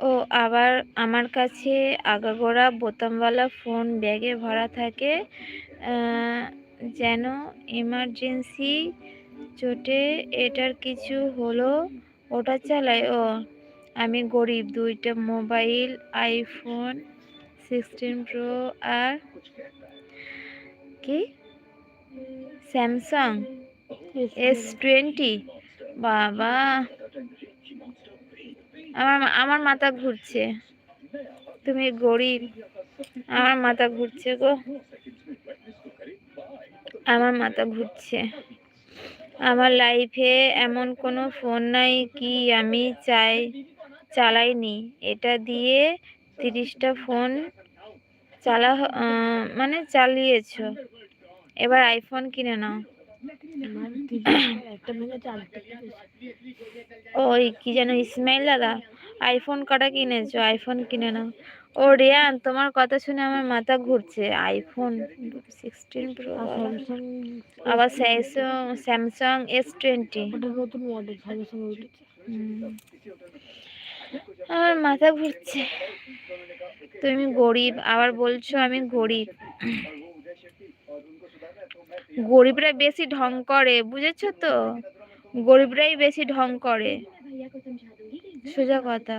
ও আবার আমার কাছে আগাগোড়া বোতামওয়ালা ফোন ব্যাগে ভরা থাকে, যেন এমার্জেন্সি চোটে এটার কিছু হলো ওটা চালাই। ও আমি গরিব, 2টা মোবাইল, আইফোন 16 প্রো আর কি স্যামসাং S20। বাবা, আমার মাথা ঘুরছে। তুমি গরিব, আমার মাথা ঘুরছে গো, আমার মাথা ঘুরছে। আমার লাইফে এমন কোনো ফোন নাই কি আমি চালাইনি। এটা দিয়ে 30টা ফোন চালিয়েছো। এবার আইফোন কিনে নাও। ওই কি যেন ইসমাইল দাদা, আইফোন কটা কিনেছো? আইফোন কিনে নাও। ও রিয়ান, তোমার কথা শুনে আমার মাথা ঘুরছে। আইফোন 16 প্রো, আবার স্যামসাং S20। নতুন মডেল আমার মাথা ঘুরছে। তুমি গরিব, আবার বলছো আমি গরিব। গরিবরা বেশি ঢং করে, বুঝেছো তো? গরিবরাই বেশি ঢং করে, সোজা কথা।